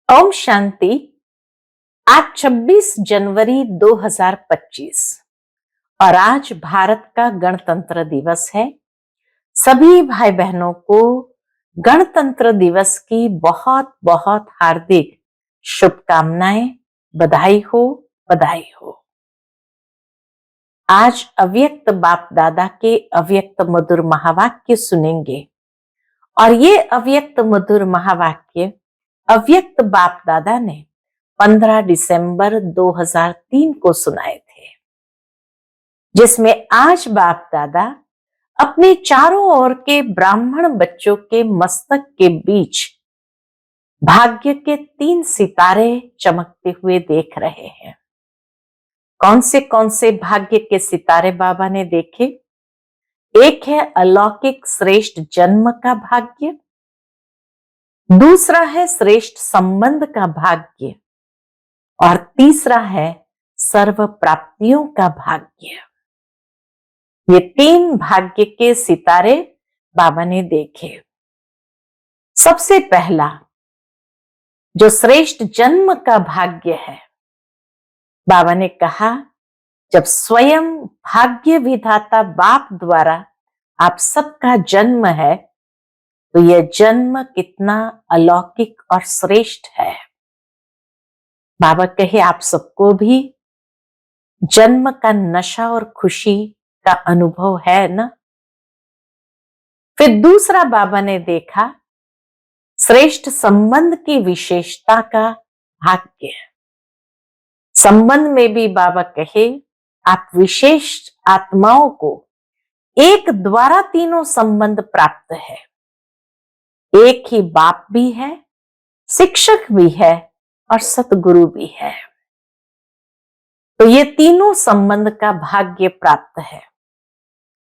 ओम शांति। आज 26 जनवरी 2025 और आज भारत का गणतंत्र दिवस है। सभी भाई बहनों को गणतंत्र दिवस की बहुत बहुत हार्दिक शुभकामनाएं। बधाई हो, बधाई हो। आज अव्यक्त बाप दादा के अव्यक्त मधुर महावाक्य सुनेंगे और ये अव्यक्त मधुर महावाक्य अव्यक्त बाप दादा ने 15 दिसंबर 2003 को सुनाए थे, जिसमें आज बाप दादा अपने चारों ओर के ब्राह्मण बच्चों के मस्तक के बीच भाग्य के 3 सितारे चमकते हुए देख रहे हैं। कौन से भाग्य के सितारे बाबा ने देखे? एक है अलौकिक श्रेष्ठ जन्म का भाग्य, दूसरा है श्रेष्ठ संबंध का भाग्य और तीसरा है सर्व प्राप्तियों का भाग्य। ये 3 भाग्य के सितारे बाबा ने देखे। सबसे पहला जो श्रेष्ठ जन्म का भाग्य है, बाबा ने कहा जब स्वयं भाग्य विधाता बाप द्वारा आप सबका जन्म है तो यह जन्म कितना अलौकिक और श्रेष्ठ है। बाबा कहे आप सबको भी जन्म का नशा और खुशी का अनुभव है ना। फिर दूसरा बाबा ने देखा श्रेष्ठ संबंध की विशेषता का भाग्य। संबंध में भी बाबा कहे आप विशेष आत्माओं को एक द्वारा तीनों संबंध प्राप्त है। एक ही बाप भी है, शिक्षक भी है और सतगुरु भी है। तो ये तीनों संबंध का भाग्य प्राप्त है।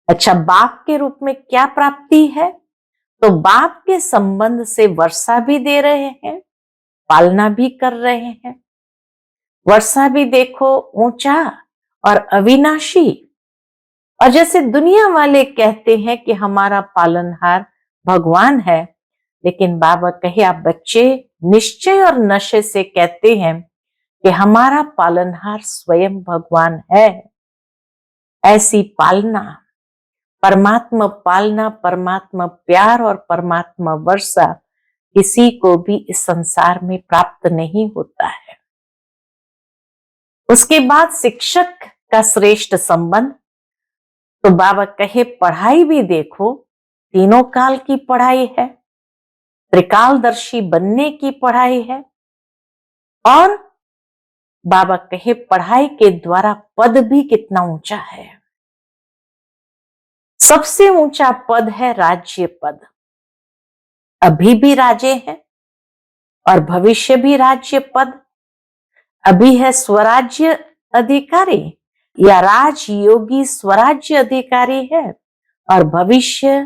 अच्छा, बाप के रूप में क्या प्राप्ति है? तो बाप के संबंध से वर्षा भी दे रहे हैं, पालना भी कर रहे हैं। वर्षा भी देखो ऊंचा और अविनाशी, और जैसे दुनिया वाले कहते हैं कि हमारा पालनहार भगवान है, लेकिन बाबा कहे आप बच्चे निश्चय और नशे से कहते हैं कि हमारा पालनहार स्वयं भगवान है। ऐसी पालना, परमात्मा पालना, परमात्मा प्यार और परमात्मा वर्षा किसी को भी इस संसार में प्राप्त नहीं होता है। उसके बाद शिक्षक का श्रेष्ठ संबंध। तो बाबा कहे पढ़ाई भी देखो, तीनों काल की पढ़ाई है, त्रिकालदर्शी बनने की पढ़ाई है। और बाबा कहे पढ़ाई के द्वारा पद भी कितना ऊंचा है। सबसे ऊंचा पद है राज्य पद। अभी भी राजे हैं और भविष्य भी राज्य पद। अभी है स्वराज्य अधिकारी या राजयोगी स्वराज्य अधिकारी है, और भविष्य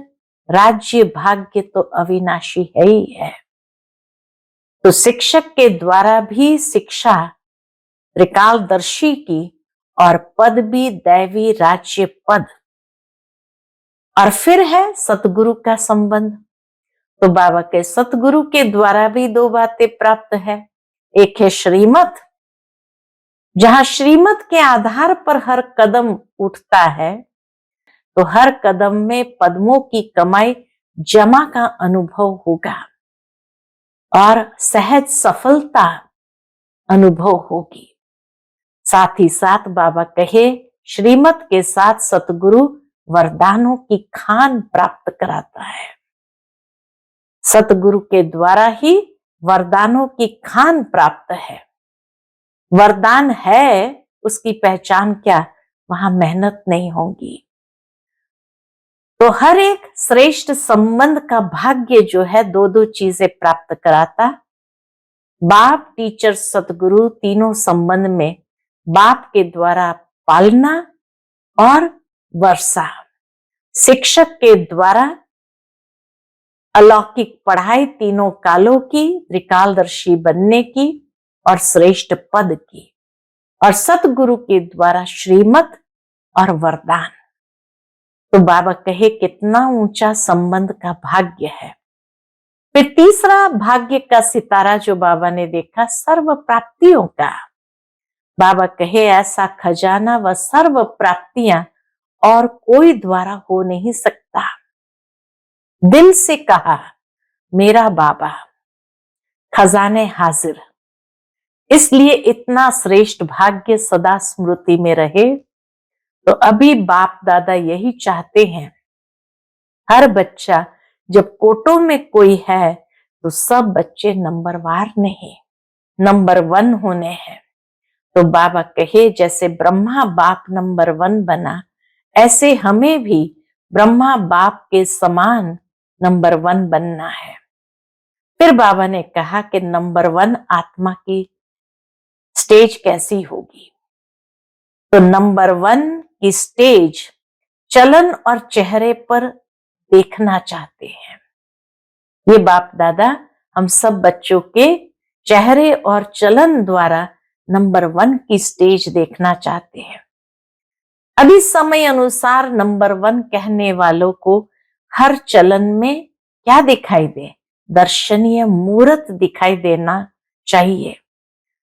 राज्य भाग्य तो अविनाशी है ही है। तो शिक्षक के द्वारा भी शिक्षा त्रिकालदर्शी की और पद भी दैवी राज्य पद। और फिर है सतगुरु का संबंध। तो बाबा के सतगुरु के द्वारा भी 2 बातें प्राप्त है। एक है श्रीमत, जहां श्रीमत के आधार पर हर कदम उठता है तो हर कदम में पद्मों की कमाई जमा का अनुभव होगा और सहज सफलता अनुभव होगी। साथ ही साथ बाबा कहे श्रीमत के साथ सतगुरु वरदानों की खान प्राप्त कराता है। सतगुरु के द्वारा ही वरदानों की खान प्राप्त है। वरदान है, उसकी पहचान क्या? वहां मेहनत नहीं होगी। तो हर एक श्रेष्ठ संबंध का भाग्य जो है 2-2 चीजें प्राप्त कराता। बाप, टीचर, सतगुरु, तीनों संबंध में बाप के द्वारा पालना और वर्षा, शिक्षक के द्वारा अलौकिक पढ़ाई तीनों कालों की, त्रिकालदर्शी बनने की और श्रेष्ठ पद की, और सतगुरु के द्वारा श्रीमत और वरदान। तो बाबा कहे कितना ऊंचा संबंध का भाग्य है। फिर तीसरा भाग्य का सितारा जो बाबा ने देखा, सर्व प्राप्तियों का। बाबा कहे ऐसा खजाना व सर्व प्राप्तियां और कोई द्वारा हो नहीं सकता। दिल से कहा मेरा बाबा, खजाने हाजिर। इसलिए इतना श्रेष्ठ भाग्य सदा स्मृति में रहे। तो अभी बाप दादा यही चाहते हैं, हर बच्चा जब कोटों में कोई है तो सब बच्चे नंबरवार नहीं, नंबर 1 होने हैं। तो बाबा कहे जैसे ब्रह्मा बाप नंबर 1 बना, ऐसे हमें भी ब्रह्मा बाप के समान नंबर 1 बनना है। फिर बाबा ने कहा कि नंबर 1 आत्मा की स्टेज कैसी होगी। तो नंबर 1 की स्टेज चलन और चेहरे पर देखना चाहते हैं। ये बाप दादा हम सब बच्चों के चेहरे और चलन द्वारा नंबर 1 की स्टेज देखना चाहते हैं। अभी समय अनुसार नंबर 1 कहने वालों को हर चलन में क्या दिखाई दे, दर्शनीय मूर्त दिखाई देना चाहिए।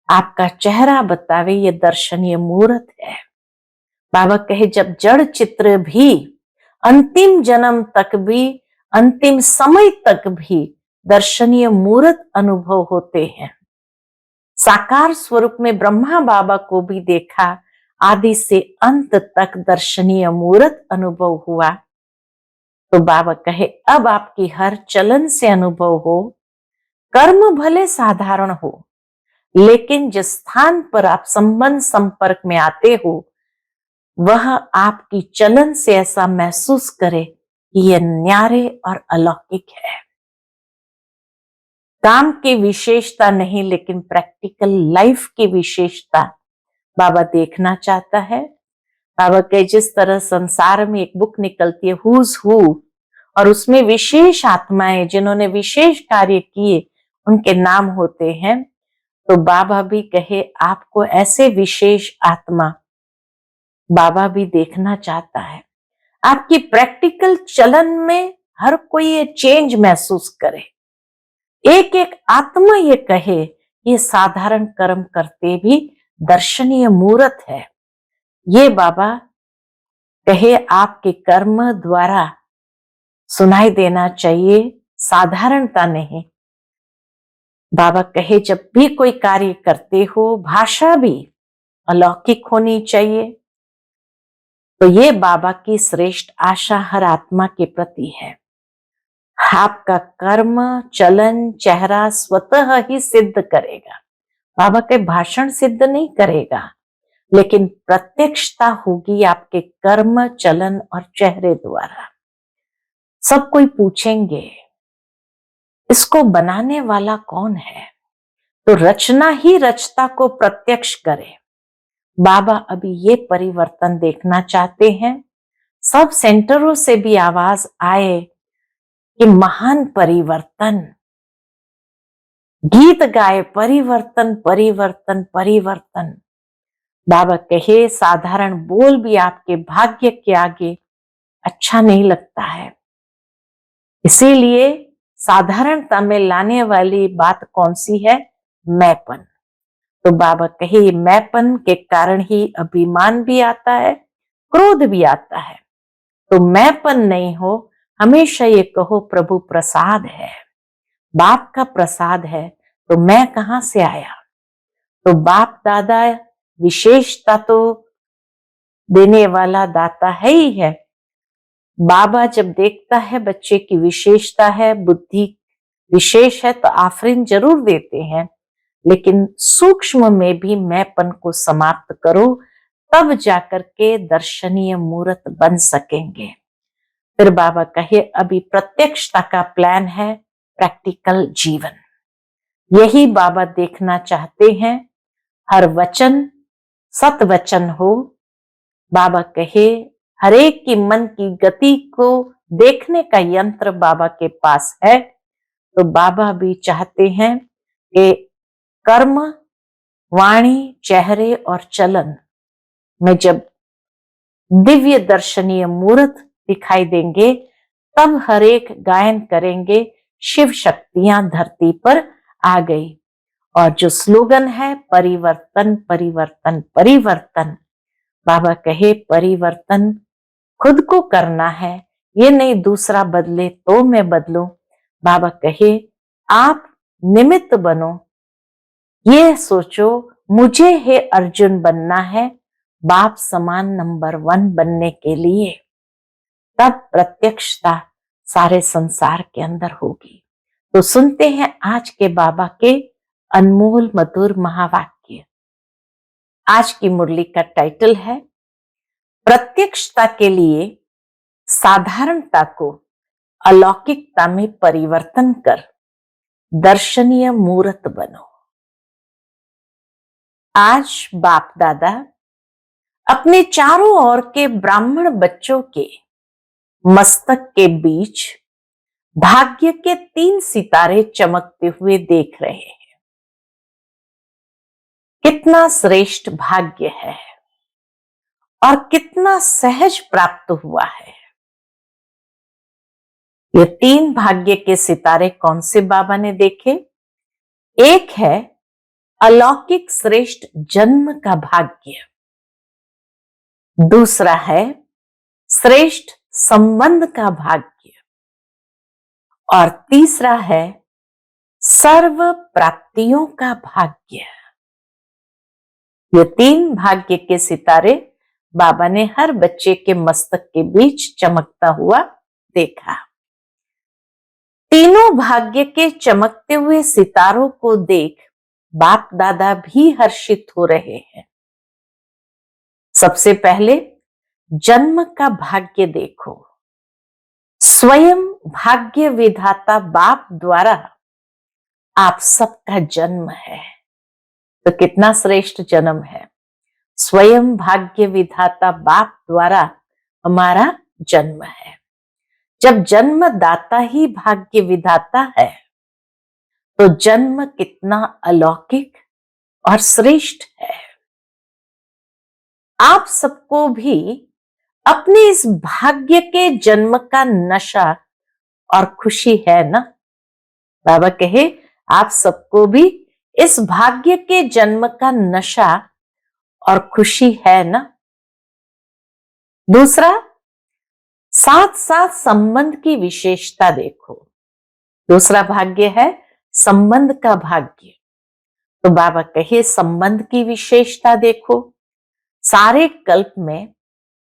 आपका चेहरा बतावे ये दर्शनीय मूर्त है। बाबा कहे जब जड़ चित्र भी अंतिम जन्म तक भी, अंतिम समय तक भी दर्शनीय मूर्त अनुभव होते हैं। साकार स्वरूप में ब्रह्मा बाबा को भी देखा, आदि से अंत तक दर्शनीय मूर्त अनुभव हुआ। तो बाबा कहे अब आपकी हर चलन से अनुभव हो, कर्म भले साधारण हो, लेकिन जिस स्थान पर आप संबंध संपर्क में आते हो वह आपकी चलन से ऐसा महसूस करे कि यह न्यारे और अलौकिक है। काम की विशेषता नहीं, लेकिन प्रैक्टिकल लाइफ की विशेषता बाबा देखना चाहता है। बाबा के जिस तरह संसार में एक बुक निकलती है हुज हू, और उसमें विशेष आत्माएं जिन्होंने विशेष कार्य किए उनके नाम होते हैं। तो बाबा भी कहे आपको ऐसे विशेष आत्मा बाबा भी देखना चाहता है। आपकी प्रैक्टिकल चलन में हर कोई ये चेंज महसूस करे। एक एक आत्मा ये कहे ये साधारण कर्म करते भी दर्शनीय मूर्त है। ये बाबा कहे आपके कर्म द्वारा सुनाई देना चाहिए, साधारणता नहीं। बाबा कहे जब भी कोई कार्य करते हो भाषा भी अलौकिक होनी चाहिए। तो ये बाबा की श्रेष्ठ आशा हर आत्मा के प्रति है। आपका कर्म चलन चेहरा स्वतः ही सिद्ध करेगा। बाबा के भाषण सिद्ध नहीं करेगा, लेकिन प्रत्यक्षता होगी आपके कर्म चलन और चेहरे द्वारा। सब कोई पूछेंगे इसको बनाने वाला कौन है, तो रचना ही रचता को प्रत्यक्ष करे। बाबा अभी ये परिवर्तन देखना चाहते हैं। सब सेंटरों से भी आवाज आए कि महान परिवर्तन, गीत गाए परिवर्तन परिवर्तन परिवर्तन। बाबा कहे साधारण बोल भी आपके भाग्य के आगे अच्छा नहीं लगता है। इसीलिए साधारणता में लाने वाली बात कौन सी है, मैंपन। तो बाबा कहे मैंपन के कारण ही अभिमान भी आता है, क्रोध भी आता है। तो मैंपन नहीं हो, हमेशा ये कहो प्रभु प्रसाद है, बाप का प्रसाद है, तो मैं कहां से आया। तो बाप दादा विशेषता तो देने वाला दाता है ही है। बाबा जब देखता है बच्चे की विशेषता है, बुद्धि विशेष है, तो आफरीन जरूर देते हैं, लेकिन सूक्ष्म में भी मैंपन को समाप्त करो, तब जाकर के दर्शनीय मूर्त बन सकेंगे। फिर बाबा कहे अभी प्रत्यक्षता का प्लान है, प्रैक्टिकल जीवन। यही बाबा देखना चाहते हैं। हर वचन सत वचन हो। बाबा कहे हर एक की मन की गति को देखने का यंत्र बाबा के पास है। तो बाबा भी चाहते हैं कि कर्म वाणी चेहरे और चलन में जब दिव्य दर्शनीय मूर्त दिखाई देंगे, तब हर एक गायन करेंगे शिव शक्तियां धरती पर आ गई। और जो स्लोगन है परिवर्तन परिवर्तन परिवर्तन, बाबा कहे परिवर्तन खुद को करना है, ये नहीं दूसरा बदले तो मैं बदलूं। बाबा कहे आप निमित्त बनो, ये सोचो मुझे हे अर्जुन बनना है बाप समान नंबर 1 बनने के लिए, तब प्रत्यक्षता सारे संसार के अंदर होगी। तो सुनते हैं आज के बाबा के अनमोल मधुर महावाक्य। आज की मुरली का टाइटल है प्रत्यक्षता के लिए साधारणता को अलौकिकता में परिवर्तन कर दर्शनीय मूर्त बनो। आज बाप दादा अपने चारों ओर के ब्राह्मण बच्चों के मस्तक के बीच भाग्य के 3 सितारे चमकते हुए देख रहे हैं। कितना श्रेष्ठ भाग्य है और कितना सहज प्राप्त हुआ है। ये 3 भाग्य के सितारे कौन से बाबा ने देखे? एक है अलौकिक श्रेष्ठ जन्म का भाग्य, दूसरा है श्रेष्ठ संबंध का भाग्य, और तीसरा है सर्व प्राप्तियों का भाग्य। ये 3 भाग्य के सितारे बाबा ने हर बच्चे के मस्तक के बीच चमकता हुआ देखा। तीनों भाग्य के चमकते हुए सितारों को देख बाप दादा भी हर्षित हो रहे हैं। सबसे पहले जन्म का भाग्य देखो। स्वयं भाग्य विधाता बाप द्वारा आप सबका जन्म है, तो कितना श्रेष्ठ जन्म है। स्वयं भाग्य विधाता बाप द्वारा हमारा जन्म है। जब जन्मदाता ही भाग्य विधाता है तो जन्म कितना अलौकिक और श्रेष्ठ है। आप सबको भी अपने इस भाग्य के जन्म का नशा और खुशी है ना? बाबा कहे आप सबको भी इस भाग्य के जन्म का नशा और खुशी है ना? दूसरा, साथ साथ संबंध की विशेषता देखो। दूसरा भाग्य है संबंध का भाग्य। तो बाबा कहे संबंध की विशेषता देखो। सारे कल्प में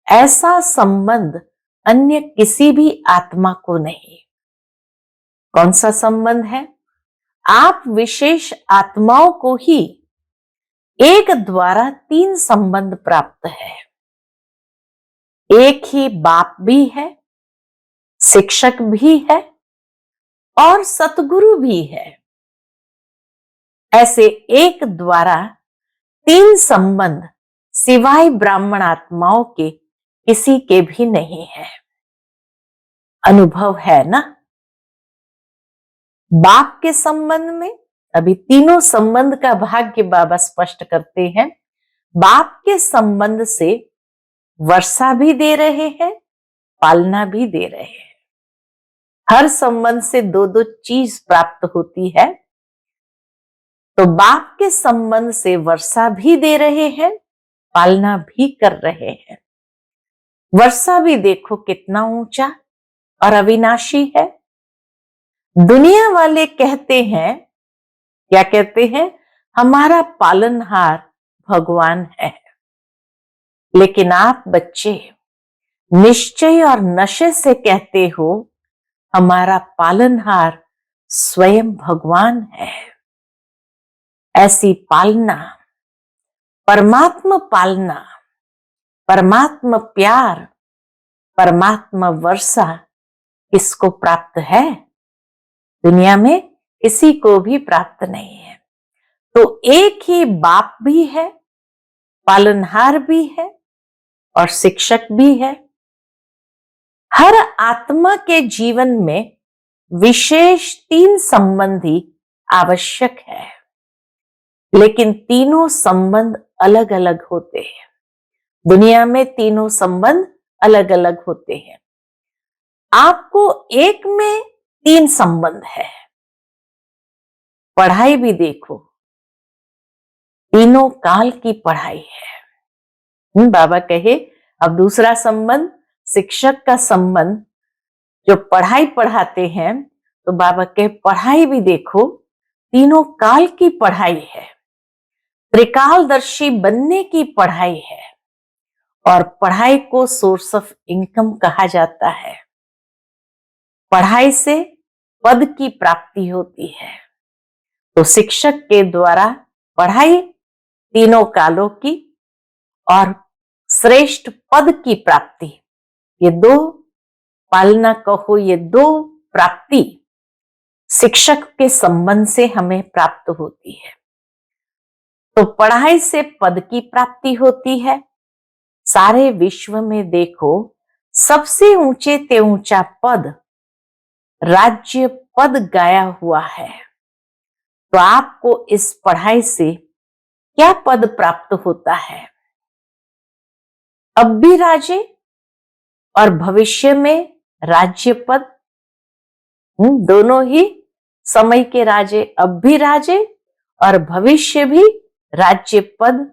ऐसा संबंध अन्य किसी भी आत्मा को नहीं। कौन सा संबंध है? आप विशेष आत्माओं को ही एक द्वारा 3 संबंध प्राप्त है। एक ही बाप भी है, शिक्षक भी है और सतगुरु भी है। ऐसे एक द्वारा 3 संबंध सिवाय ब्राह्मण आत्माओं के किसी के भी नहीं है। अनुभव है ना? बाप के संबंध में अभी तीनों संबंध का भाग्य बाबा स्पष्ट करते हैं। बाप के संबंध से वर्षा भी दे रहे हैं, पालना भी दे रहे हैं। हर संबंध से 2-2 चीज प्राप्त होती है। तो बाप के संबंध से वर्षा भी दे रहे हैं, पालना भी कर रहे हैं। वर्षा भी देखो कितना ऊंचा और अविनाशी है। दुनिया वाले कहते हैं, क्या कहते हैं? हमारा पालनहार भगवान है। लेकिन आप बच्चे निश्चय और नशे से कहते हो हमारा पालनहार स्वयं भगवान है। ऐसी पालना, परमात्मा पालना, परमात्मा प्यार, परमात्मा वर्षा किसको प्राप्त है? दुनिया में किसी को भी प्राप्त नहीं है। तो एक ही बाप भी है, पालनहार भी है और शिक्षक भी है। हर आत्मा के जीवन में विशेष 3 संबंधी आवश्यक है, लेकिन तीनों संबंध अलग अलग होते हैं। दुनिया में तीनों संबंध अलग अलग होते हैं। आपको एक में तीन संबंध है। पढ़ाई भी देखो, तीनों काल की पढ़ाई है। बाबा कहे अब दूसरा संबंध शिक्षक का संबंध, जो पढ़ाई पढ़ाते हैं, तो बाबा कहे पढ़ाई भी देखो, तीनों काल की पढ़ाई है, त्रिकालदर्शी बनने की पढ़ाई है। और पढ़ाई को सोर्स ऑफ इनकम कहा जाता है। पढ़ाई से पद की प्राप्ति होती है। तो शिक्षक के द्वारा पढ़ाई तीनों कालों की और श्रेष्ठ पद की प्राप्ति, ये दो पालना कहो, ये दो प्राप्ति शिक्षक के संबंध से हमें प्राप्त होती है। तो पढ़ाई से पद की प्राप्ति होती है। सारे विश्व में देखो, सबसे ऊंचे ते ऊंचा पद राज्य पद गाया हुआ है। तो आपको इस पढ़ाई से क्या पद प्राप्त होता है? अब भी राजे और भविष्य में राज्य पद, दोनों ही समय के राजे, अब भी राजे और भविष्य भी राज्य पद।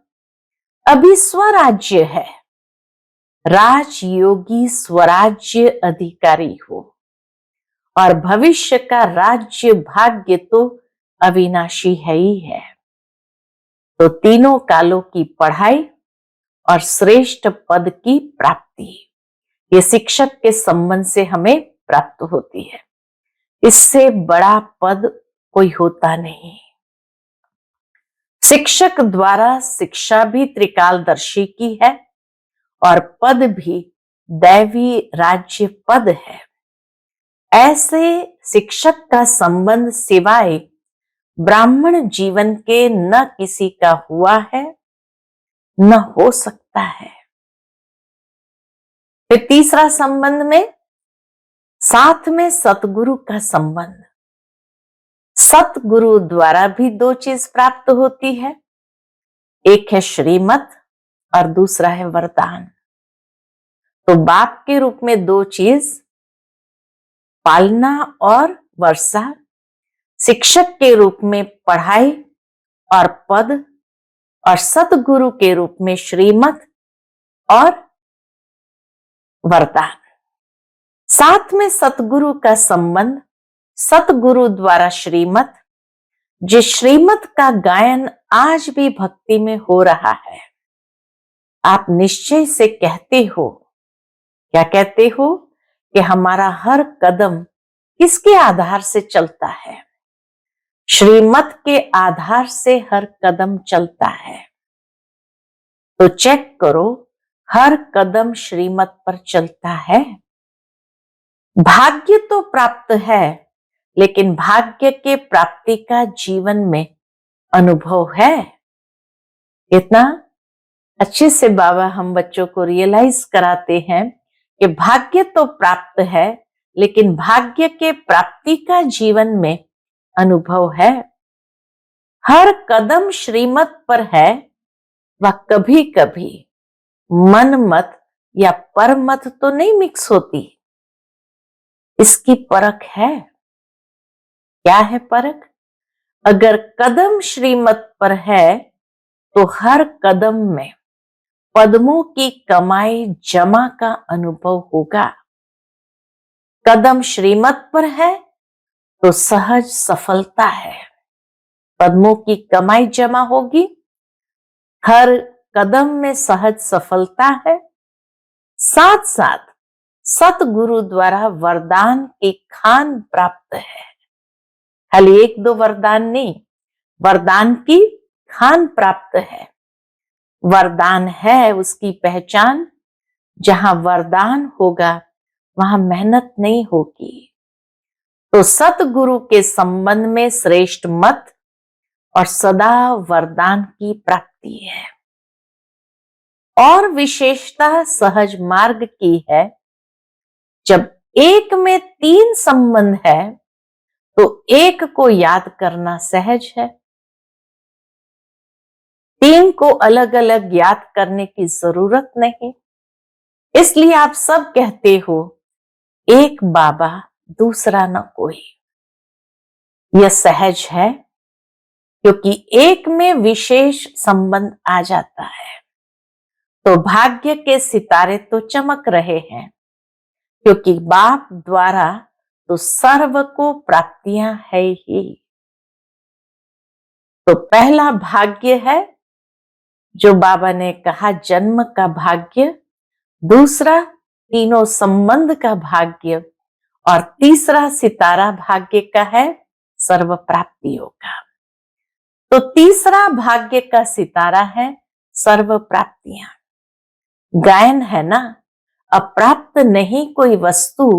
अभी स्वराज्य है, राजयोगी स्वराज्य अधिकारी हो, और भविष्य का राज्य भाग्य तो अविनाशी है ही है। तो तीनों कालों की पढ़ाई और श्रेष्ठ पद की प्राप्ति, ये शिक्षक के संबंध से हमें प्राप्त होती है। इससे बड़ा पद कोई होता नहीं। शिक्षक द्वारा शिक्षा भी त्रिकालदर्शी की है और पद भी दैवी राज्य पद है। ऐसे शिक्षक का संबंध सिवाय ब्राह्मण जीवन के न किसी का हुआ है, न हो सकता है। फिर तीसरा संबंध में साथ में सतगुरु का संबंध। सतगुरु द्वारा भी दो चीज प्राप्त होती है, एक है श्रीमत और दूसरा है वरदान। तो बाप के रूप में दो चीज, पालना और वर्षा, शिक्षक के रूप में पढ़ाई और पद, और सतगुरु के रूप में श्रीमत और वरदान। साथ में सतगुरु का संबंध, सतगुरु द्वारा श्रीमत, जिस श्रीमत का गायन आज भी भक्ति में हो रहा है। आप निश्चय से कहते हो, क्या कहते हो, कि हमारा हर कदम किसके आधार से चलता है? श्रीमत के आधार से हर कदम चलता है। तो चेक करो, हर कदम श्रीमत पर चलता है। भाग्य तो प्राप्त है, लेकिन भाग्य के प्राप्ति का जीवन में अनुभव है। इतना अच्छे से बाबा हम बच्चों को रियलाइज कराते हैं कि भाग्य तो प्राप्त है, लेकिन भाग्य के प्राप्ति का जीवन में अनुभव है। हर कदम श्रीमत पर है, वह कभी कभी मन मत या परमत तो नहीं मिक्स होती। इसकी परख है। क्या है परख? अगर कदम श्रीमत पर है तो हर कदम में पद्मों की कमाई जमा का अनुभव होगा। कदम श्रीमत पर है तो सहज सफलता है, पद्मों की कमाई जमा होगी, हर कदम में सहज सफलता है। साथ साथ सतगुरु द्वारा वरदान की खान प्राप्त है। खाली एक दो वरदान नहीं, वरदान की खान प्राप्त है। वरदान है उसकी पहचान, जहां वरदान होगा वहां मेहनत नहीं होगी। तो सतगुरु के संबंध में श्रेष्ठ मत और सदा वरदान की प्राप्ति है। और विशेषता सहज मार्ग की है। जब एक में तीन संबंध है तो एक को याद करना सहज है। तीन को अलग अलग याद करने की जरूरत नहीं। इसलिए आप सब कहते हो एक बाबा दूसरा न कोई। यह सहज है क्योंकि एक में विशेष संबंध आ जाता है तो भाग्य के सितारे तो चमक रहे हैं, क्योंकि बाप द्वारा तो सर्व को प्राप्तियां है ही। तो पहला भाग्य है जो बाबा ने कहा जन्म का भाग्य, दूसरा तीनों संबंध का भाग्य, और तीसरा सितारा भाग्य का है सर्व प्राप्तियों का। तो तीसरा भाग्य का सितारा है सर्व प्राप्तियां। गायन है ना, अप्राप्त नहीं कोई वस्तु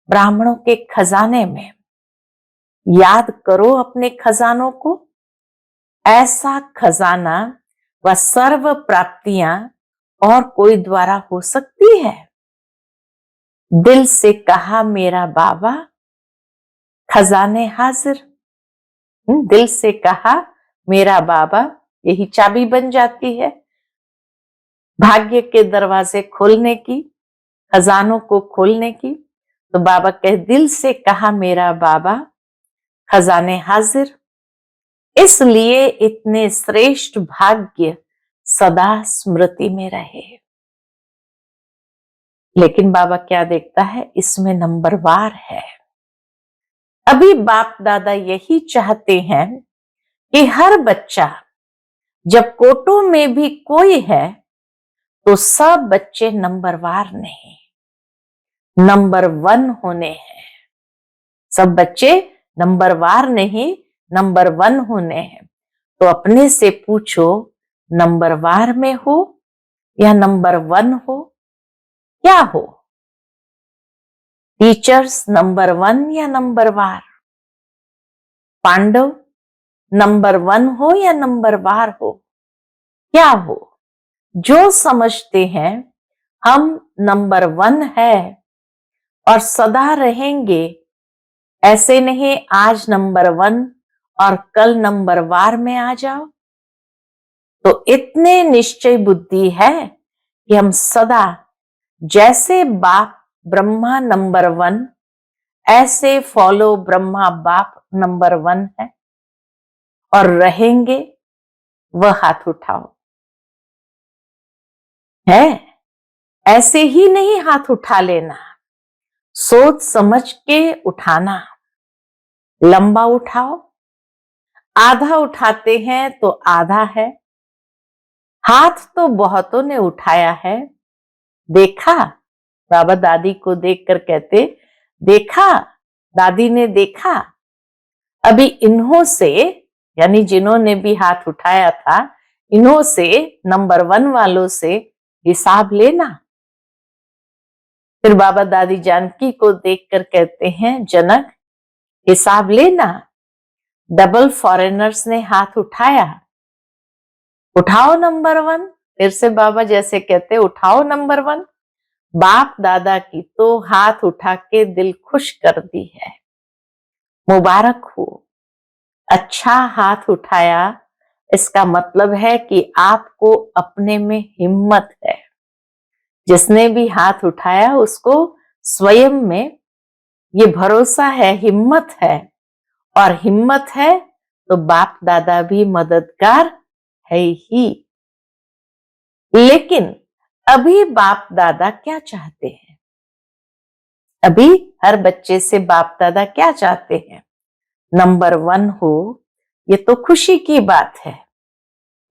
ब्राह्मणों के खजाने में। याद करो अपने खजानों को। ऐसा खजाना व सर्व प्राप्तियां और कोई द्वारा हो सकती है? दिल से कहा मेरा बाबा, खजाने हाजिर। दिल से कहा मेरा बाबा, यही चाबी बन जाती है भाग्य के दरवाजे खोलने की, खजानों को खोलने की। तो बाबा कहे दिल से कहा मेरा बाबा, खजाने हाजिर। इसलिए इतने श्रेष्ठ भाग्य सदा स्मृति में रहे। लेकिन बाबा क्या देखता है, इसमें नंबरवार है। अभी बाप दादा यही चाहते हैं कि हर बच्चा, जब कोटों में भी कोई है तो सब बच्चे नंबरवार नहीं, नंबर 1 होने हैं। सब बच्चे नंबरवार नहीं, नंबर 1 होने हैं। तो अपने से पूछो, नंबरवार में हो या नंबर 1 हो? क्या हो? टीचर्स नंबर 1 या नंबरवार? पांडव नंबर 1 हो या नंबरवार हो? क्या हो? जो समझते हैं हम नंबर 1 है और सदा रहेंगे, ऐसे नहीं आज नंबर 1 और कल नंबरवार में आ जाओ। तो इतने निश्चय बुद्धि है कि हम सदा, जैसे बाप ब्रह्मा नंबर 1, ऐसे फॉलो ब्रह्मा बाप नंबर 1 है और रहेंगे। वह हाथ उठाओ। है ऐसे ही नहीं हाथ उठा लेना, सोच समझ के उठाना। लंबा उठाओ। आधा उठाते हैं तो आधा है। हाथ तो बहुतों ने उठाया है, देखा? बाबा दादी को देखकर कहते, देखा? दादी ने देखा? अभी इन्हों से, यानी जिन्होंने भी हाथ उठाया था, इन्हों से, नंबर 1 वालों से हिसाब लेना। फिर बाबा दादी जानकी को देखकर कहते हैं, जनक हिसाब लेना। डबल फॉरेनर्स ने हाथ उठाया, उठाओ नंबर 1। फिर से बाबा जैसे कहते, उठाओ नंबर 1। बाप दादा की तो हाथ उठा के दिल खुश कर दी है। मुबारक हो, अच्छा हाथ उठाया। इसका मतलब है कि आपको अपने में हिम्मत है। जिसने भी हाथ उठाया उसको स्वयं में ये भरोसा है, हिम्मत है। और हिम्मत है तो बाप दादा भी मददगार है ही। लेकिन अभी बाप दादा क्या चाहते हैं? अभी हर बच्चे से बाप दादा क्या चाहते हैं? नंबर 1 हो। ये तो खुशी की बात है,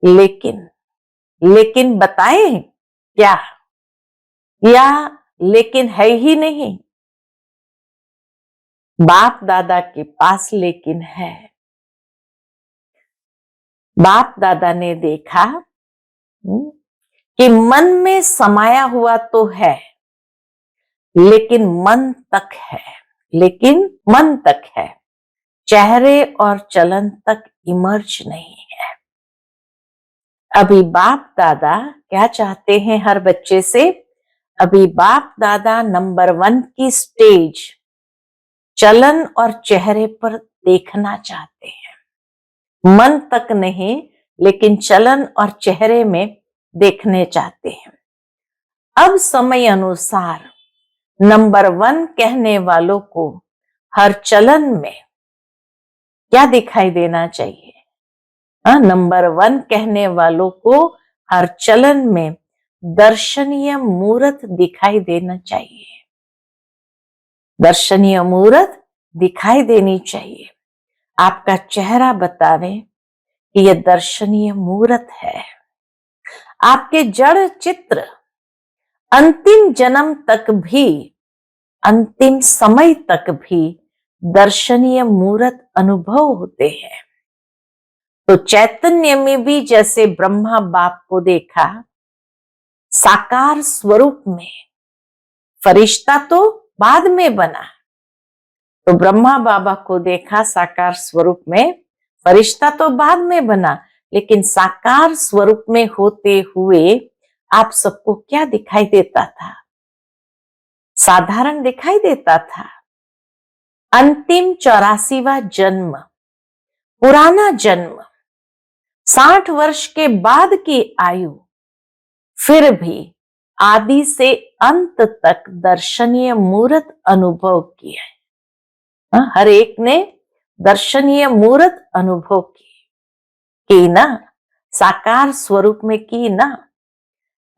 लेकिन बताएं क्या? या लेकिन है ही नहीं? बाप दादा के पास लेकिन है। बाप दादा ने देखा कि मन में समाया हुआ तो है, लेकिन मन तक है, लेकिन मन तक है, चेहरे और चलन तक इमर्ज नहीं है। अभी बाप दादा क्या चाहते हैं हर बच्चे से? अभी बाप दादा नंबर 1 की स्टेज चलन और चेहरे पर देखना चाहते हैं। मन तक नहीं, लेकिन चलन और चेहरे में देखने चाहते हैं। अब समय अनुसार नंबर 1 कहने वालों को हर चलन में क्या दिखाई देना चाहिए? नंबर 1 कहने वालों को हर चलन में दर्शनीय मूरत दिखाई देना चाहिए। दर्शनीय मूरत दिखाई देनी चाहिए। आपका चेहरा बतावे कि यह दर्शनीय मूरत है। आपके जड़ चित्र अंतिम जन्म तक भी, अंतिम समय तक भी दर्शनीय मूरत अनुभव होते हैं। तो चैतन्य में भी जैसे ब्रह्मा बाप को देखा साकार स्वरूप में, फरिश्ता तो बाद में बना, तो ब्रह्मा बाबा को देखा साकार स्वरूप में, फरिश्ता तो बाद में बना, लेकिन साकार स्वरूप में होते हुए आप सबको क्या दिखाई देता था? साधारण दिखाई देता था। अंतिम 84वां जन्म, पुराना जन्म, 60 वर्ष के बाद की आयु, फिर भी आदि से अंत तक दर्शनीय मूरत अनुभव किया है। हर एक ने दर्शनीय मूरत अनुभव की ना, साकार स्वरूप में की ना।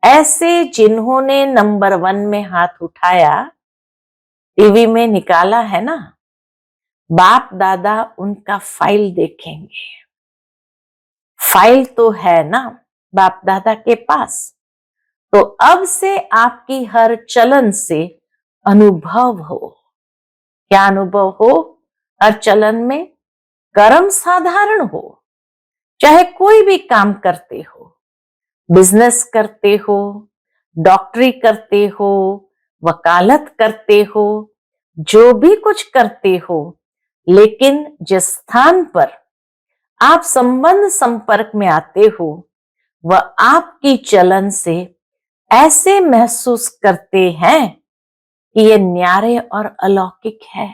ऐसे जिन्होंने नंबर 1 में हाथ उठाया, टीवी में निकाला है ना, बाप दादा उनका फाइल देखेंगे। फाइल तो है ना बाप दादा के पास। तो अब से आपकी हर चलन से अनुभव हो। क्या अनुभव हो? हर चलन में कर्म साधारण हो, चाहे कोई भी काम करते हो, बिजनेस करते हो, डॉक्टरी करते हो, वकालत करते हो, जो भी कुछ करते हो, लेकिन जिस स्थान पर आप संबंध संपर्क में आते हो वह आपकी चलन से ऐसे महसूस करते हैं कि ये न्यारे और अलौकिक है,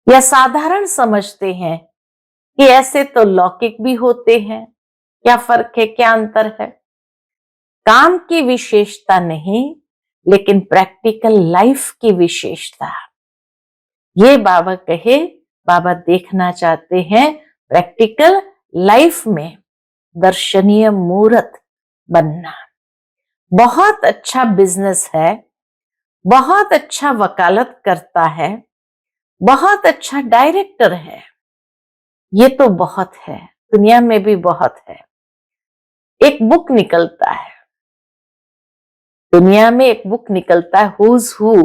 या साधारण समझते हैं कि ऐसे तो लौकिक भी होते हैं। क्या फर्क है, क्या अंतर है? काम की विशेषता नहीं, लेकिन प्रैक्टिकल लाइफ की विशेषता। ये बाबा कहे, बाबा देखना चाहते हैं प्रैक्टिकल लाइफ में दर्शनीय मूरत बनना। बहुत अच्छा बिजनेस है, बहुत अच्छा वकालत करता है, बहुत अच्छा डायरेक्टर है, ये तो बहुत है, दुनिया में भी बहुत है। एक बुक निकलता है, दुनिया में एक बुक निकलता है, हुज हु।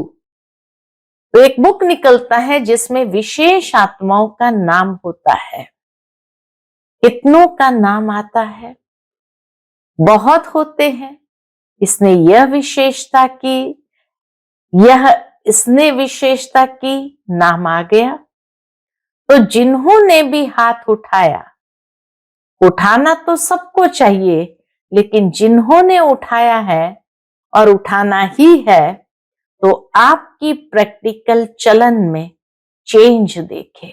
तो एक बुक निकलता है जिसमें विशेष आत्माओं का नाम होता है। कितनों का नाम आता है? बहुत होते हैं। इसने यह विशेषता की, यह इसने विशेषता की, नाम आ गया। तो जिन्होंने भी हाथ उठाया, उठाना तो सबको चाहिए, लेकिन जिन्होंने उठाया है और उठाना ही है, तो आपकी प्रैक्टिकल चलन में चेंज देखे।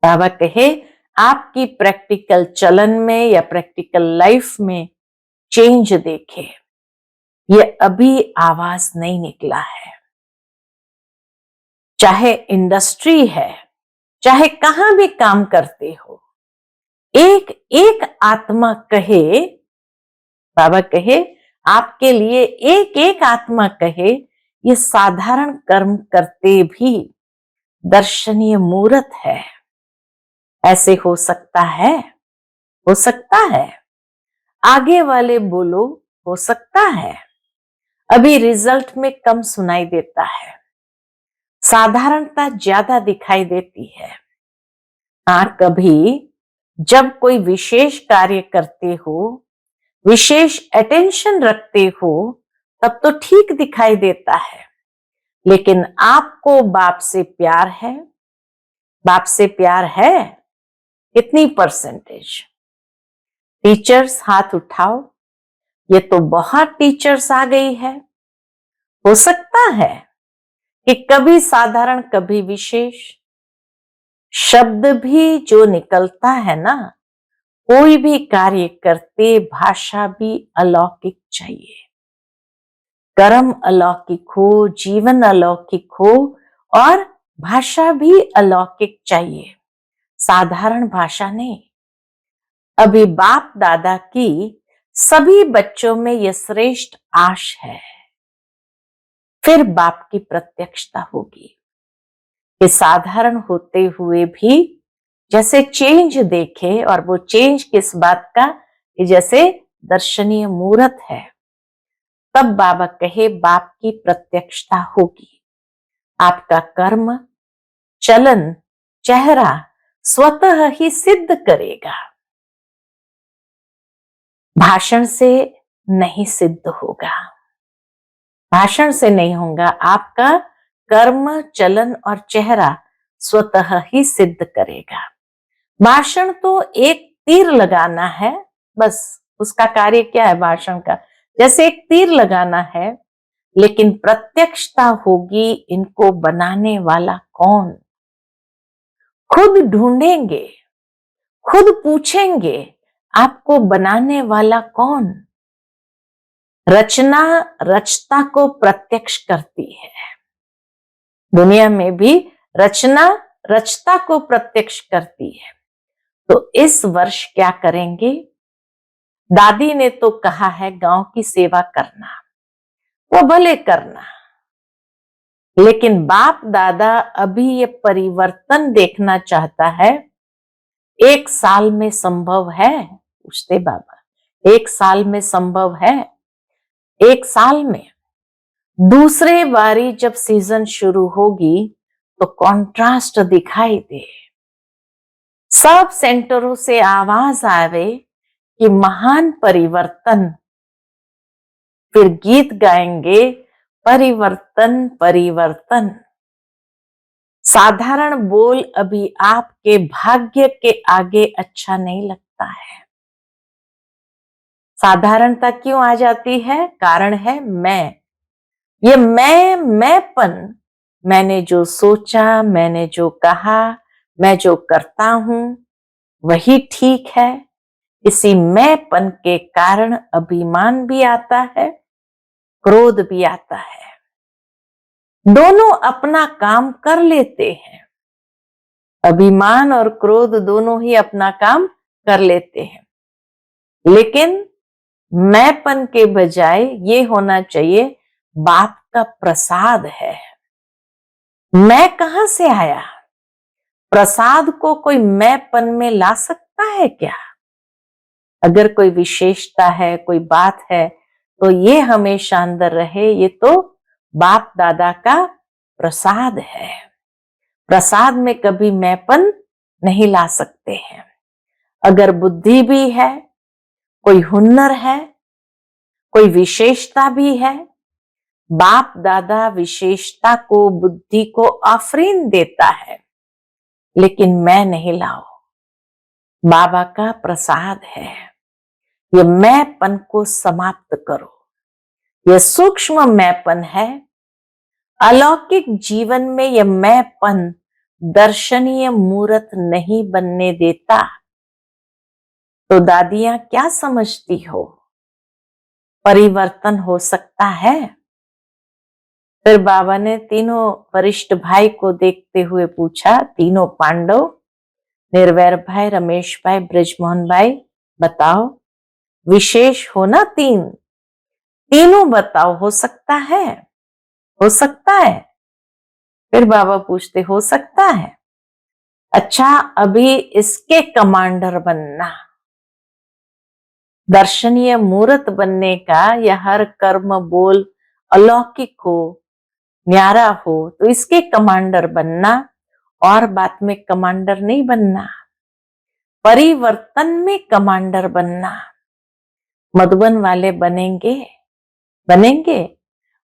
बाबा कहे आपकी प्रैक्टिकल चलन में या प्रैक्टिकल लाइफ में चेंज देखे। ये अभी आवाज नहीं निकला है। चाहे इंडस्ट्री है, चाहे कहां भी काम करते हो, एक एक आत्मा कहे, बाबा कहे आपके लिए एक एक आत्मा कहे, ये साधारण कर्म करते भी दर्शनीय मूरत है। ऐसे हो सकता है? हो सकता है। आगे वाले बोलो, हो सकता है। अभी रिजल्ट में कम सुनाई देता है, साधारणता ज्यादा दिखाई देती है। कभी जब कोई विशेष कार्य करते हो, विशेष अटेंशन रखते हो, तब तो ठीक दिखाई देता है। लेकिन आपको बाप से प्यार है? बाप से प्यार है? कितनी परसेंटेज? टीचर्स हाथ उठाओ। ये तो बहुत टीचर्स आ गई है। हो सकता है कि कभी साधारण कभी विशेष। शब्द भी जो निकलता है ना, कोई भी कार्य करते भाषा भी अलौकिक चाहिए। कर्म अलौकिक हो, जीवन अलौकिक हो, और भाषा भी अलौकिक चाहिए, साधारण भाषा नहीं। अभी बाप दादा की सभी बच्चों में यह श्रेष्ठ आश है, फिर बाप की प्रत्यक्षता होगी कि साधारण होते हुए भी जैसे चेंज देखे, और वो चेंज किस बात का, कि जैसे दर्शनीय मूर्त है। तब बाबा कहे बाप की प्रत्यक्षता होगी। आपका कर्म, चलन, चेहरा स्वतः ही सिद्ध करेगा, भाषण से नहीं सिद्ध होगा, भाषण से नहीं होगा। आपका कर्म, चलन और चेहरा स्वतः ही सिद्ध करेगा। भाषण तो एक तीर लगाना है, बस उसका कार्य क्या है भाषण का, जैसे एक तीर लगाना है। लेकिन प्रत्यक्षता होगी इनको बनाने वाला कौन, खुद ढूंढेंगे, खुद पूछेंगे आपको बनाने वाला कौन। रचना रचता को प्रत्यक्ष करती है, दुनिया में भी रचना रचता को प्रत्यक्ष करती है। तो इस वर्ष क्या करेंगे, दादी ने तो कहा है गांव की सेवा करना, वो भले करना, लेकिन बाप दादा अभी ये परिवर्तन देखना चाहता है। 1 साल में संभव है, पूछते बाबा, 1 साल में संभव है? 1 साल में दूसरे बारी जब सीजन शुरू होगी तो कॉन्ट्रास्ट दिखाई दे, सब सेंटरों से आवाज आवे कि महान परिवर्तन, फिर गीत गाएंगे परिवर्तन परिवर्तन। साधारण बोल अभी आपके भाग्य के आगे अच्छा नहीं लगता है। साधारणता क्यों आ जाती है? कारण है मैं, ये मैंपन, मैंने जो सोचा, मैंने जो कहा, मैं जो करता हूं वही ठीक है। इसी मैंपन के कारण अभिमान भी आता है, क्रोध भी आता है। दोनों अपना काम कर लेते हैं, अभिमान और क्रोध दोनों ही अपना काम कर लेते हैं। लेकिन मैंपन के बजाय ये होना चाहिए बाप का प्रसाद है। मैं कहां से आया? प्रसाद को कोई मैंपन में ला सकता है क्या? अगर कोई विशेषता है, कोई बात है, तो ये हमेशा अंदर रहे, ये तो बाप दादा का प्रसाद है। प्रसाद में कभी मैंपन नहीं ला सकते हैं। अगर बुद्धि भी है, कोई हुनर है, कोई विशेषता भी है, बाप दादा विशेषता को, बुद्धि को आफरीन देता है, लेकिन मैं नहीं लाओ, बाबा का प्रसाद है। ये मैंपन को समाप्त करो, यह सूक्ष्म मैंपन है। अलौकिक जीवन में यह मैंपन दर्शनीय मूर्त नहीं बनने देता। तो दादियां क्या समझती हो, परिवर्तन हो सकता है? फिर बाबा ने तीनों वरिष्ठ भाई को देखते हुए पूछा, तीनों पांडव, निर्वैर भाई, रमेश भाई, ब्रजमोहन भाई, बताओ विशेष हो ना तीनों बताओ, हो सकता है? हो सकता है? फिर बाबा पूछते, हो सकता है? अच्छा, अभी इसके कमांडर बनना, दर्शनीय मूर्त बनने का, या हर कर्म बोल अलौकिक हो, न्यारा हो, तो इसके कमांडर बनना, और बात में कमांडर नहीं बनना, परिवर्तन में कमांडर बनना। मधुबन वाले बनेंगे? बनेंगे?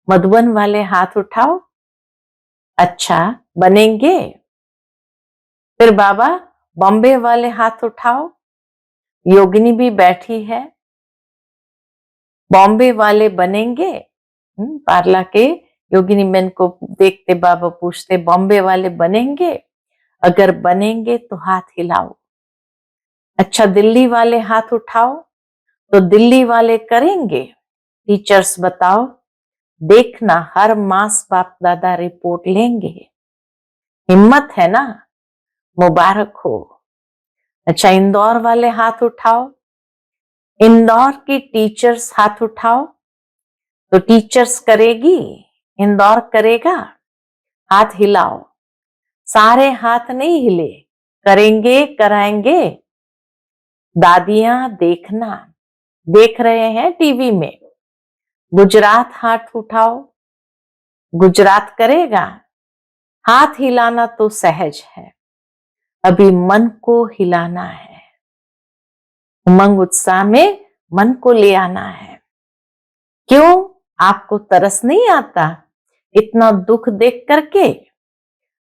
मधुबन वाले हाथ उठाओ। अच्छा, बनेंगे? फिर बाबा बॉम्बे वाले हाथ उठाओ। योगिनी भी बैठी है, बॉम्बे वाले बनेंगे? पार्ला के योगिनी मैन को देखते बाबा पूछते, बॉम्बे वाले बनेंगे? अगर बनेंगे तो हाथ हिलाओ। अच्छा, दिल्ली वाले हाथ उठाओ। तो दिल्ली वाले करेंगे? टीचर्स बताओ, देखना हर मास बाप दादा रिपोर्ट लेंगे। हिम्मत है ना, मुबारक हो। अच्छा, इंदौर वाले हाथ उठाओ। इंदौर की टीचर्स हाथ उठाओ। तो टीचर्स करेगी, इंदौर करेगा। हाथ हिलाओ। सारे हाथ नहीं हिले, करेंगे, कराएंगे। दादियां देखना, देख रहे हैं टीवी में। गुजरात हाथ उठाओ। गुजरात करेगा। हाथ हिलाना तो सहज है, अभी मन को हिलाना है। उमंग उत्साह में मन को ले आना है। क्यों? आपको तरस नहीं आता इतना दुख देख करके?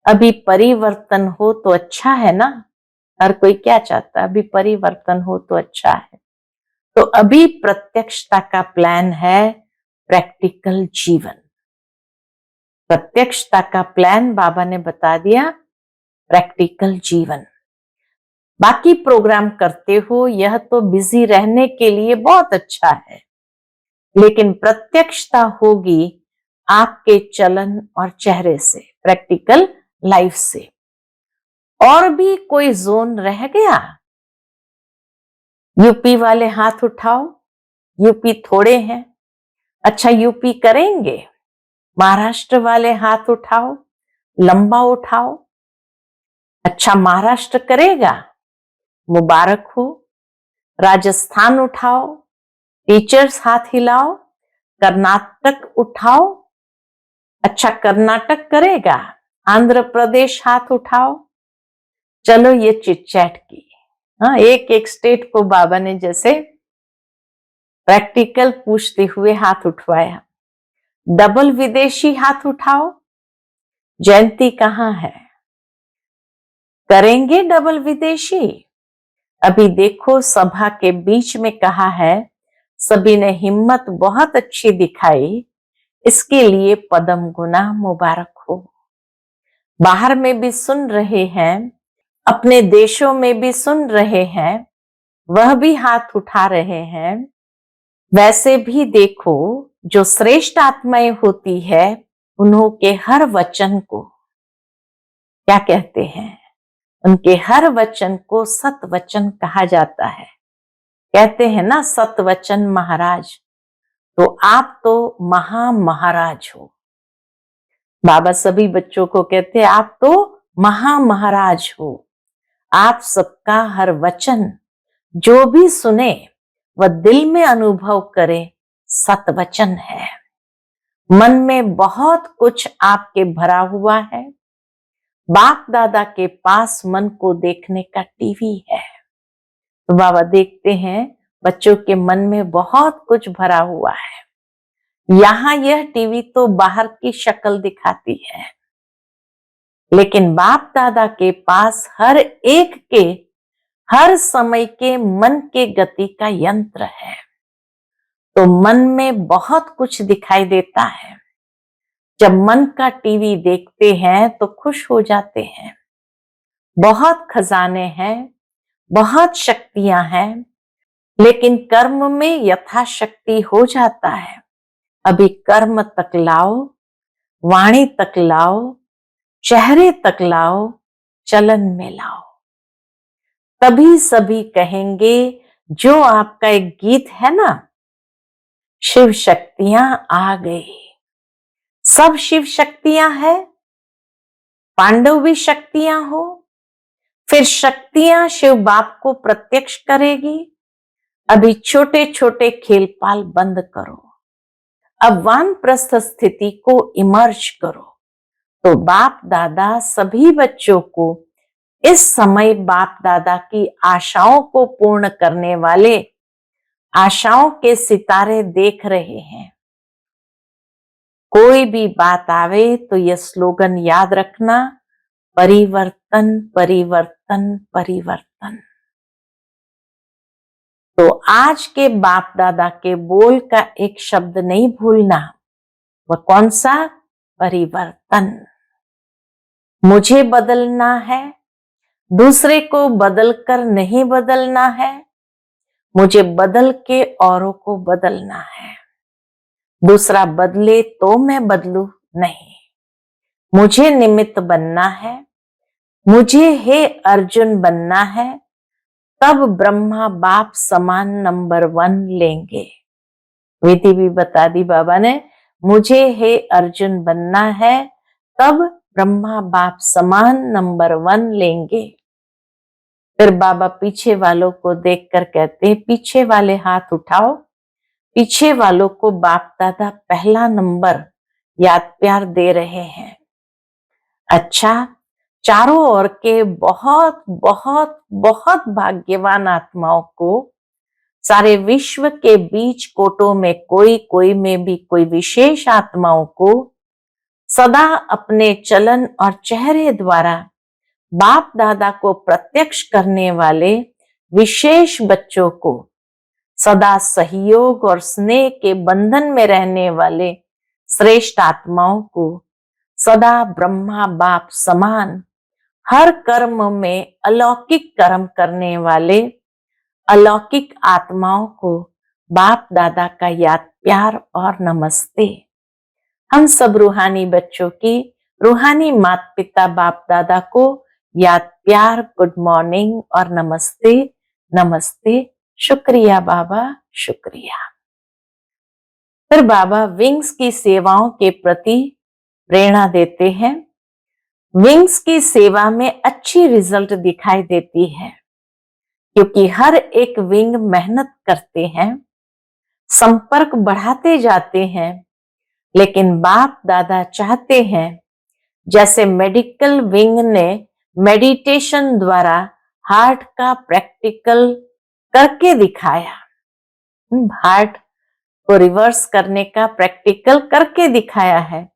अभी परिवर्तन हो तो अच्छा है ना। हर कोई क्या चाहता है? अभी परिवर्तन हो तो अच्छा है। तो अभी प्रत्यक्षता का प्लान है, प्रैक्टिकल जीवन। प्रत्यक्षता का प्लान बाबा ने बता दिया, प्रैक्टिकल जीवन। बाकी प्रोग्राम करते हो, यह तो बिजी रहने के लिए बहुत अच्छा है, लेकिन प्रत्यक्षता होगी आपके चलन और चेहरे से, प्रैक्टिकल लाइफ से। और भी कोई जोन रह गया? यूपी वाले हाथ उठाओ। यूपी थोड़े हैं। अच्छा, यूपी करेंगे। महाराष्ट्र वाले हाथ उठाओ, लंबा उठाओ। अच्छा, महाराष्ट्र करेगा, मुबारक हो। राजस्थान उठाओ, टीचर्स हाथ हिलाओ। कर्नाटक उठाओ। अच्छा, कर्नाटक करेगा। आंध्र प्रदेश हाथ उठाओ। चलो, ये चिट चैट की। हाँ, एक एक स्टेट को बाबा ने जैसे प्रैक्टिकल पूछते हुए हाथ उठवाया। डबल विदेशी हाथ उठाओ। जयंती कहाँ है? करेंगे डबल विदेशी? अभी देखो, सभा के बीच में कहा है, सभी ने हिम्मत बहुत अच्छी दिखाई, इसके लिए पदम गुना मुबारक हो। बाहर में भी सुन रहे हैं, अपने देशों में भी सुन रहे हैं, वह भी हाथ उठा रहे हैं। वैसे भी देखो, जो श्रेष्ठ आत्माएं होती है, उन्हों के हर वचन को क्या कहते हैं? उनके हर वचन को सत वचन कहा जाता है। कहते हैं ना, सत वचन महाराज। तो आप तो महा महाराज हो। बाबा सभी बच्चों को कहते हैं, आप तो महा महाराज हो। आप सबका हर वचन जो भी सुने, वह दिल में अनुभव करे, सत वचन है। मन में बहुत कुछ आपके भरा हुआ है। बाप दादा के पास मन को देखने का टीवी है। तो बाबा देखते हैं बच्चों के मन में बहुत कुछ भरा हुआ है। यहां यह टीवी तो बाहर की शक्ल दिखाती है, लेकिन बाप दादा के पास हर एक के हर समय के मन के गति का यंत्र है। तो मन में बहुत कुछ दिखाई देता है। जब मन का टीवी देखते हैं तो खुश हो जाते हैं। बहुत खजाने हैं, बहुत शक्तियां हैं, लेकिन कर्म में यथाशक्ति हो जाता है। अभी कर्म तक लाओ, वाणी तक लाओ, चेहरे तक लाओ, चलन में लाओ। तभी सभी कहेंगे, जो आपका एक गीत है ना, शिव शक्तियां आ गई। सब शिव शक्तियां है, पांडव भी शक्तियां हो। फिर शक्तियां शिव बाप को प्रत्यक्ष करेगी। अभी छोटे छोटे खेलपाल बंद करो, अब वानप्रस्थ स्थिति को इमर्ज करो। तो बाप दादा सभी बच्चों को इस समय बाप दादा की आशाओं को पूर्ण करने वाले आशाओं के सितारे देख रहे हैं। कोई भी बात आवे तो यह स्लोगन याद रखना, परिवर्तन परिवर्तन परिवर्तन। तो आज के बाप दादा के बोल का एक शब्द नहीं भूलना। वह कौन सा? परिवर्तन। मुझे बदलना है, दूसरे को बदलकर नहीं बदलना है, मुझे बदल के औरों को बदलना है। दूसरा बदले तो मैं बदलू नहीं, मुझे निमित्त बनना है, मुझे हे अर्जुन बनना है, तब ब्रह्मा बाप समान नंबर 1 लेंगे। विधि भी बता दी बाबा ने, मुझे हे अर्जुन बनना है, तब ब्रह्मा बाप समान नंबर 1 लेंगे। फिर बाबा पीछे वालों को देखकर कहते हैं, पीछे वाले हाथ उठाओ। पीछे वालों को बाप दादा पहला नंबर याद प्यार दे रहे हैं। अच्छा, चारों ओर के बहुत बहुत बहुत भाग्यवान आत्माओं को, सारे विश्व के बीच कोटों में कोई कोई में भी कोई विशेष आत्माओं को सदा अपने चलन और चेहरे द्वारा बाप दादा को प्रत्यक्ष करने वाले विशेष बच्चों को, सदा सहयोग और स्नेह के बंधन में रहने वाले श्रेष्ठ आत्माओं को, सदा ब्रह्मा बाप समान हर कर्म में अलौकिक कर्म करने वाले अलौकिक आत्माओं को बाप दादा का याद प्यार और नमस्ते। हम सब रूहानी बच्चों की रूहानी माता पिता बाप दादा को याद प्यार, गुड मॉर्निंग और नमस्ते नमस्ते। शुक्रिया बाबा, शुक्रिया। फिर बाबा विंग्स की सेवाओं के प्रति प्रेरणा देते हैं। विंग्स की सेवा में अच्छी रिजल्ट दिखाई देती है, क्योंकि हर एक विंग मेहनत करते हैं, संपर्क बढ़ाते जाते हैं, लेकिन बाप दादा चाहते हैं जैसे मेडिकल विंग ने मेडिटेशन द्वारा हार्ट का प्रैक्टिकल करके दिखाया, हार्ट को रिवर्स करने का प्रैक्टिकल करके दिखाया है,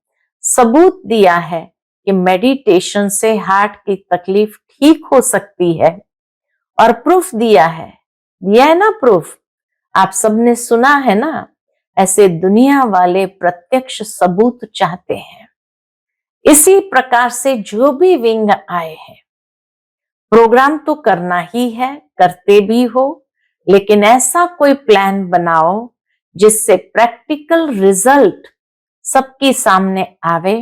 सबूत दिया है कि मेडिटेशन से हार्ट की तकलीफ ठीक हो सकती है, और प्रूफ दिया है ना प्रूफ, आप सबने सुना है ना। ऐसे दुनिया वाले प्रत्यक्ष सबूत चाहते हैं। इसी प्रकार से जो भी विंग आए हैं, प्रोग्राम तो करना ही है, करते भी हो, लेकिन ऐसा कोई प्लान बनाओ जिससे प्रैक्टिकल रिजल्ट सबके सामने आवे।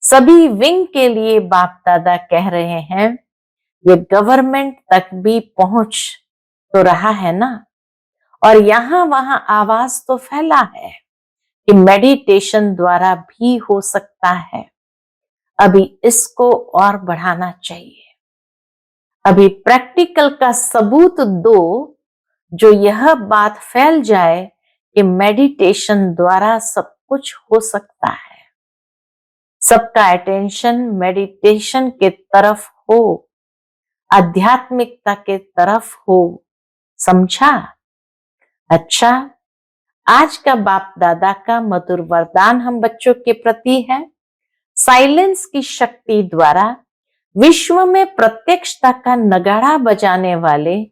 सभी विंग के लिए बाप दादा कह रहे हैं, ये गवर्नमेंट तक भी पहुंच तो रहा है ना, और यहां वहां आवाज तो फैला है कि मेडिटेशन द्वारा भी हो सकता है। अभी इसको और बढ़ाना चाहिए। अभी प्रैक्टिकल का सबूत दो, जो यह बात फैल जाए कि मेडिटेशन द्वारा सब कुछ हो सकता है। सबका अटेंशन मेडिटेशन के तरफ हो, आध्यात्मिकता के तरफ हो, समझा? अच्छा, आज का बाप दादा का मधुर वरदान हम बच्चों के प्रति है, साइलेंस की शक्ति द्वारा विश्व में प्रत्यक्षता का नगाड़ा बजाने वाले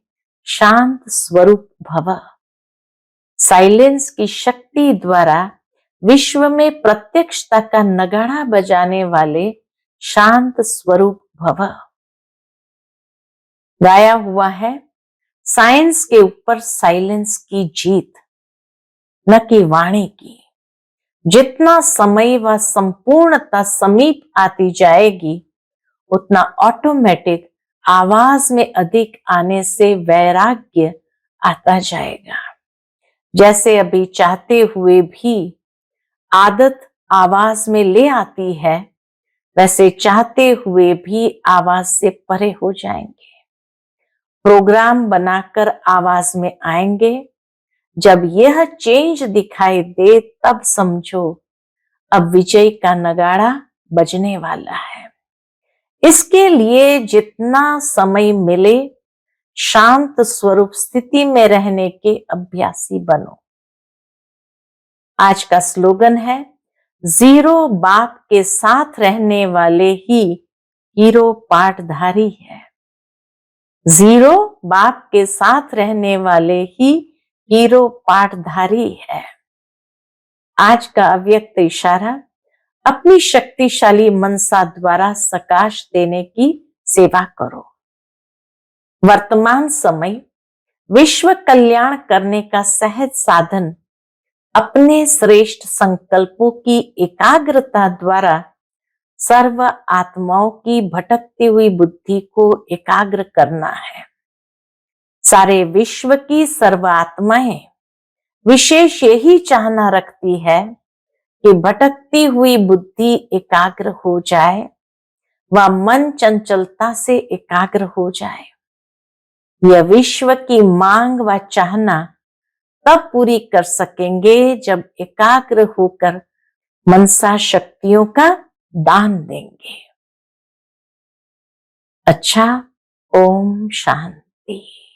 शांत स्वरूप भव। साइलेंस की शक्ति द्वारा विश्व में प्रत्यक्षता का नगाड़ा बजाने वाले शांत स्वरूप भव। गाया हुआ है, साइंस के ऊपर साइलेंस की जीत, न कि वाणी की। जितना समय व संपूर्णता समीप आती जाएगी, उतना ऑटोमेटिक आवाज में अधिक आने से वैराग्य आता जाएगा। जैसे अभी चाहते हुए भी आदत आवाज में ले आती है, वैसे चाहते हुए भी आवाज से परे हो जाएंगे। प्रोग्राम बनाकर आवाज में आएंगे। जब यह चेंज दिखाई दे, तब समझो अब विजय का नगाड़ा बजने वाला है। इसके लिए जितना समय मिले, शांत स्वरूप स्थिति में रहने के अभ्यासी बनो। आज का स्लोगन है, जीरो बाप के साथ रहने वाले ही हीरो पाठधारी है। जीरो बाप के साथ रहने वाले ही हीरो पाठधारी है। आज का अव्यक्त इशारा, अपनी शक्तिशाली मनसा द्वारा सकाश देने की सेवा करो। वर्तमान समय विश्व कल्याण करने का सहज साधन अपने श्रेष्ठ संकल्पों की एकाग्रता द्वारा सर्व आत्माओं की भटकती हुई बुद्धि को एकाग्र करना है। सारे विश्व की सर्व आत्माएं विशेष यही चाहना रखती है कि भटकती हुई बुद्धि एकाग्र हो जाए, वह मन चंचलता से एकाग्र हो जाए। यह विश्व की मांग व चाहना तब पूरी कर सकेंगे जब एकाग्र होकर मनसा शक्तियों का दान देंगे। अच्छा, ओम शांति।